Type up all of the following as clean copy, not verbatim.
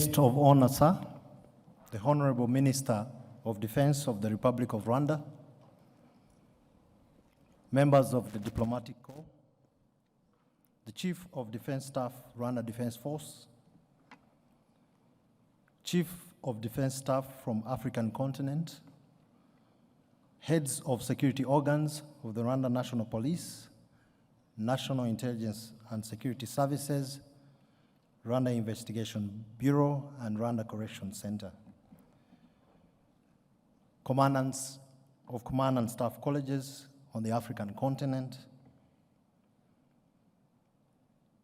Guest of honor, sir, the Honorable Minister of Defense of the Republic of Rwanda, members of the Diplomatic Corps, the Chief of Defense Staff, Rwanda Defense Force, Chief of Defense Staff from African continent, heads of security organs of the Rwanda National Police, National Intelligence and Security Services, Rwanda Investigation Bureau, and Rwanda Correction Center. Commandants of command and staff colleges on the African continent,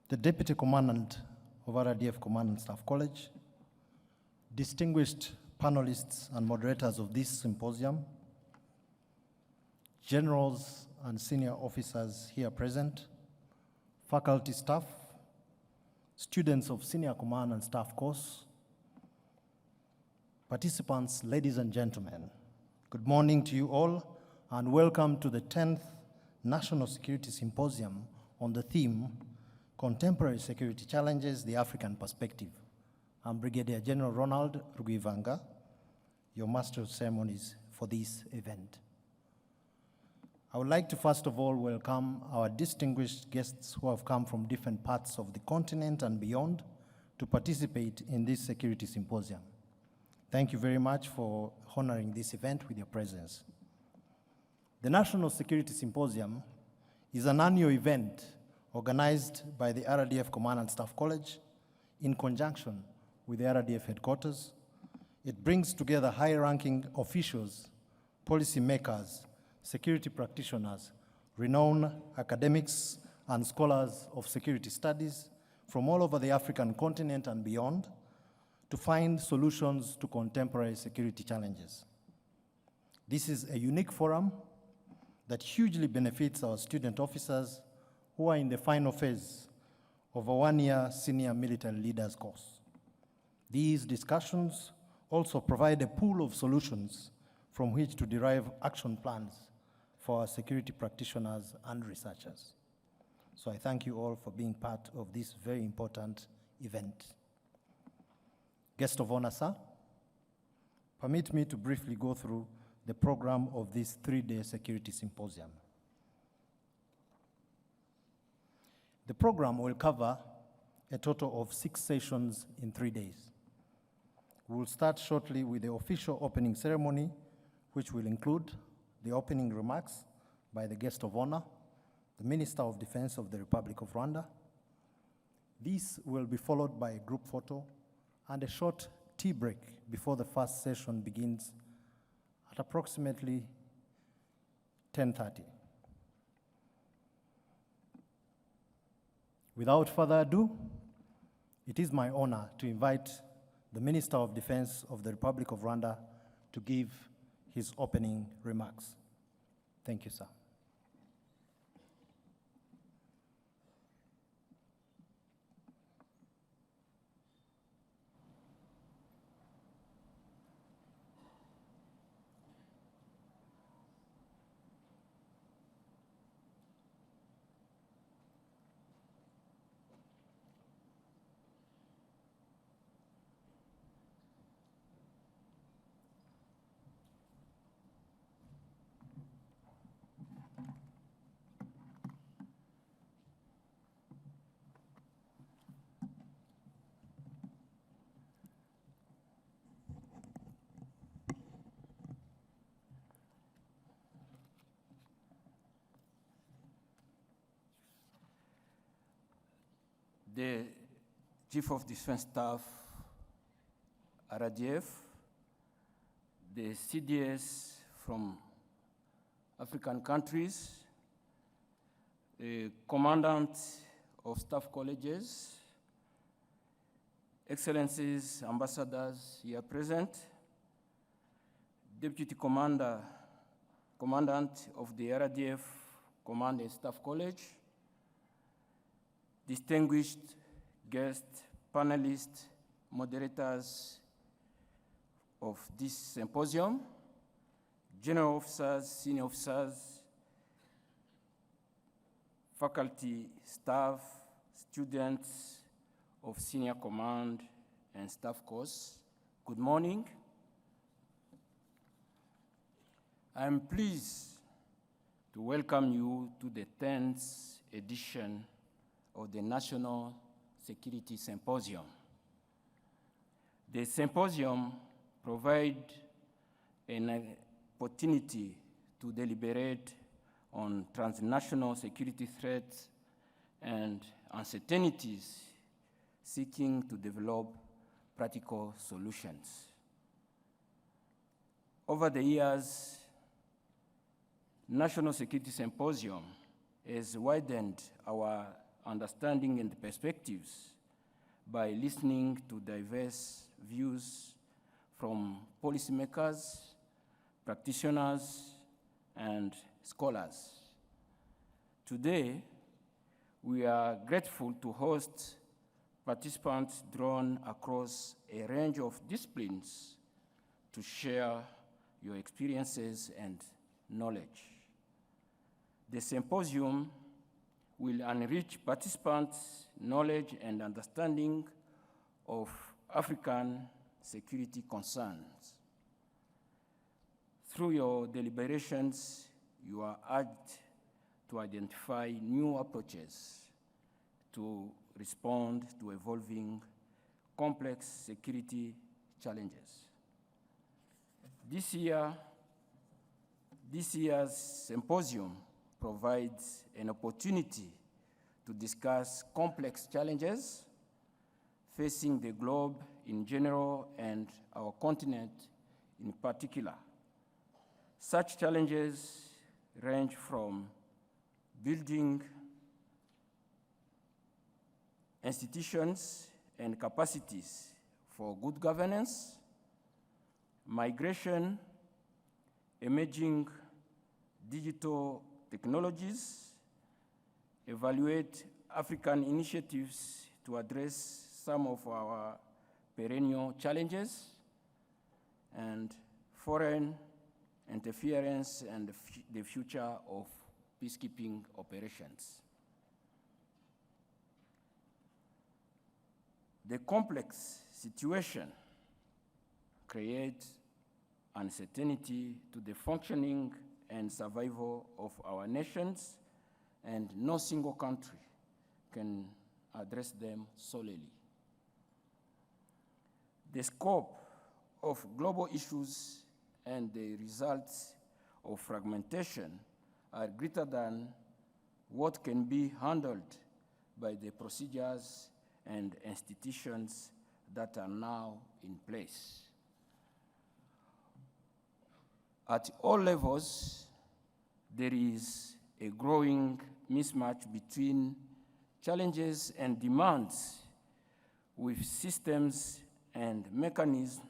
the Deputy Commandant of RDF Command and Staff College, distinguished panelists and moderators of this symposium, generals and senior officers here present, faculty staff, students of senior command and staff course, participants, ladies and gentlemen, good morning to you all and welcome to the 10th National Security Symposium on the theme, Contemporary Security Challenges, the African Perspective. I'm Brigadier General Ronald Rugwivanga, your Master of Ceremonies for this event. I would like to first of all welcome our distinguished guests who have come from different parts of the continent and beyond to participate in this security symposium. Thank you very much for honoring this event with your presence. The National Security Symposium is an annual event organized by the RDF Command and Staff College in conjunction with the RDF headquarters. It brings together high-ranking officials, policymakers, security practitioners, renowned academics, and scholars of security studies from all over the African continent and beyond to find solutions to contemporary security challenges. This is a unique forum that hugely benefits our student officers who are in the final phase of a one-year senior military leaders course. These discussions also provide a pool of solutions from which to derive action plans for our security practitioners and researchers. So I thank you all for being part of this very important event. Guest of honor, sir, permit me to briefly go through the program of this 3-day security symposium. The program will cover a total of 6 sessions in 3 days. We will start shortly with the official opening ceremony, which will include the opening remarks by the guest of honor, the Minister of Defense of the Republic of Rwanda. This will be followed by a group photo and a short tea break before the first session begins at approximately 10:30. Without further ado, it is my honor to invite the Minister of Defense of the Republic of Rwanda to give his opening remarks. Thank you, sir. The Chief of Defense Staff, RDF, the CDS from African countries, the Commandant of Staff Colleges, Excellencies, Ambassadors here present, Deputy Commandant of the RDF Command and Staff College, distinguished guests, panelists, moderators of this symposium, general officers, senior officers, faculty, staff, students of senior command and staff course, good morning. I'm pleased to welcome you to the 10th edition of the National Security Symposium. The symposium provides an opportunity to deliberate on transnational security threats and uncertainties, seeking to develop practical solutions. Over the years, National Security Symposium has widened our understanding and perspectives by listening to diverse views from policymakers, practitioners, and scholars. Today, we are grateful to host participants drawn across a range of disciplines to share your experiences and knowledge. The symposium will enrich participants' knowledge and understanding of African security concerns. Through your deliberations, you are urged to identify new approaches to respond to evolving complex security challenges. This year's symposium provides an opportunity to discuss complex challenges facing the globe in general and our continent in particular. Such challenges range from building institutions and capacities for good governance, migration, emerging digital technologies, evaluate African initiatives to address some of our perennial challenges, and foreign interference and the future of peacekeeping operations. The complex situation creates uncertainty to the functioning and survival of our nations, and no single country can address them solely. The scope of global issues and the results of fragmentation are greater than what can be handled by the procedures and institutions that are now in place. At all levels, there is a growing mismatch between challenges and demands, with systems and mechanisms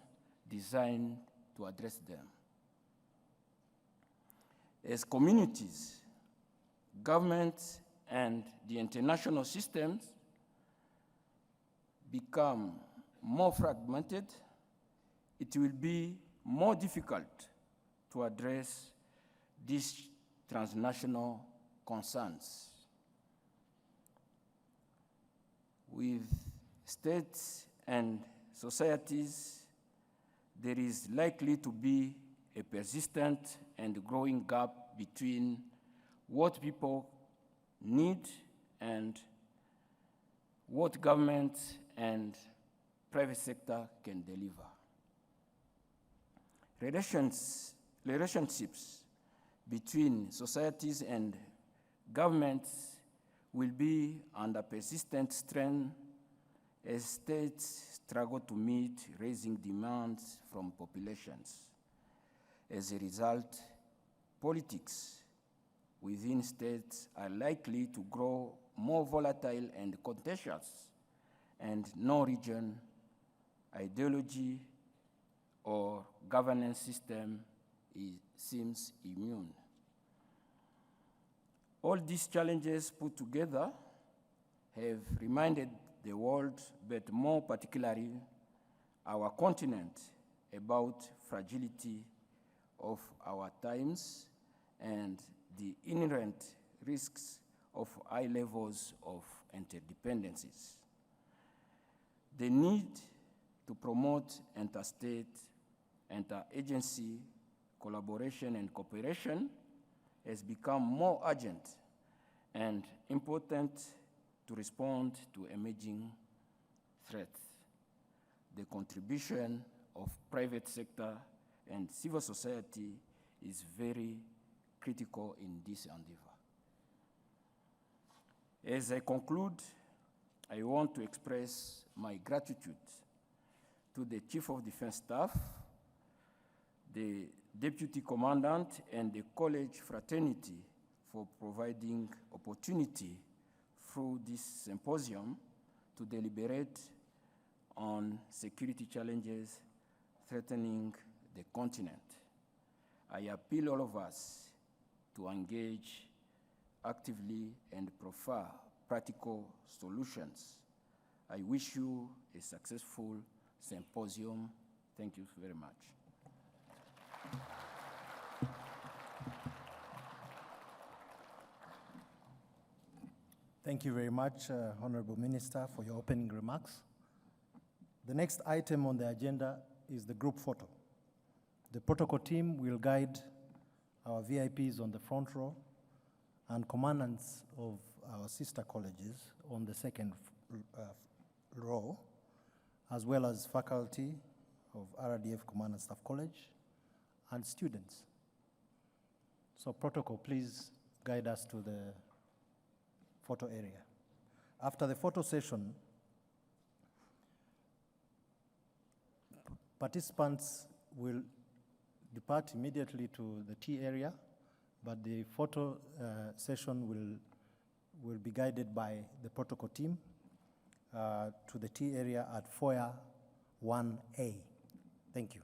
designed to address them. As communities, governments, and the international systems become more fragmented, it will be more difficult to address these transnational concerns. With states and societies, there is likely to be a persistent and growing gap between what people need and what governments and private sector can deliver. Relationships between societies and governments will be under persistent strain as states struggle to meet rising demands from populations. As a result, politics within states are likely to grow more volatile and contentious, and no region, ideology, or governance system seems immune. All these challenges put together have reminded the world, but more particularly our continent, about fragility of our times and the inherent risks of high levels of interdependencies. The need to promote interstate, interagency collaboration and cooperation has become more urgent and important to respond to emerging threats. The contribution of private sector and civil society is very critical in this endeavor. As I conclude, I want to express my gratitude to the Chief of Defense Staff, the Deputy Commandant, and the college fraternity for providing opportunity through this symposium to deliberate on security challenges threatening the continent. I appeal all of us to engage actively and prefer practical solutions. I wish you a successful symposium. Thank you very much. Thank you very much, Honorable Minister, for your opening remarks. The next item on the agenda is the group photo. The protocol team will guide our VIPs on the front row and commandants of our sister colleges on the second row, as well as faculty of RDF Command and Staff College and students. So protocol, please guide us to the photo area. After the photo session, participants will depart immediately to the tea area, but the photo session will be guided by the protocol team to the tea area at foyer 1A. Thank you.